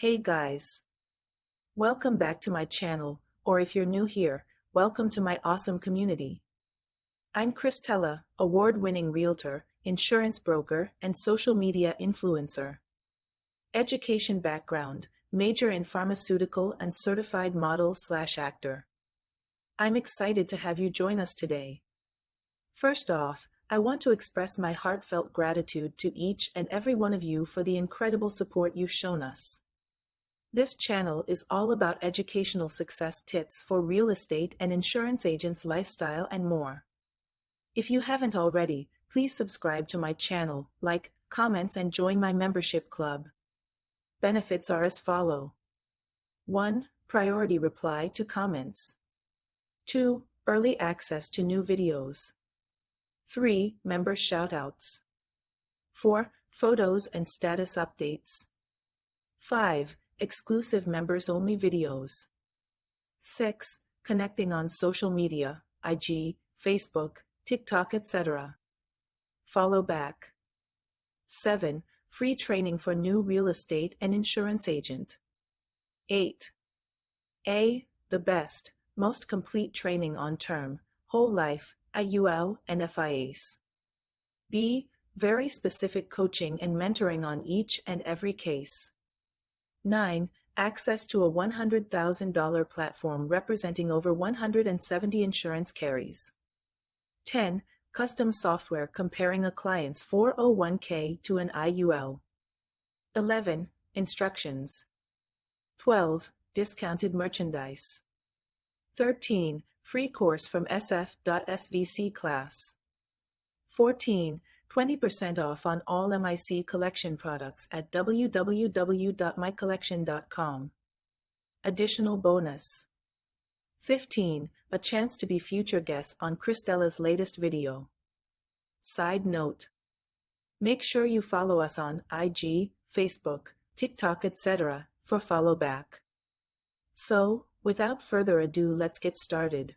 Hey guys, welcome back to my channel, or if you're new here, welcome to my awesome community. I'm Christella, award-winning realtor, insurance broker, and social media influencer. Education background, major in pharmaceutical and certified model/actor. I'm excited to have you join us today. First off, I want to express my heartfelt gratitude to each and every one of you for the incredible support you've shown us. This channel is all about educational success tips for real estate and insurance agents' lifestyle and more. If you haven't already, please subscribe to my channel, like, comments, and join my membership club. Benefits are as follow. 1. Priority reply to comments. 2. Early access to new videos. 3. Member shoutouts. 4. Photos and status updates. 5. Exclusive members-only videos. 6. Connecting on social media, IG, Facebook, TikTok, etc. Follow back. 7. Free training for new real estate and insurance agent. 8. A. The best, most complete training on term, whole life, IUL, and FIAs. B. Very specific coaching and mentoring on each and every case. 9. Access to a $100,000 platform representing over 170 insurance carries. 10. Custom software comparing a client's 401k to an IUL. 11. Instructions. 12. Discounted merchandise. 13. Free course from SF.SVC class. 14. 20% off on all MIC collection products at www.mycollection.com. Additional bonus. 15. A chance to be future guests on Christella's latest video. Side note. Make sure you follow us on IG, Facebook, TikTok, etc. for follow back. So, without further ado, let's get started.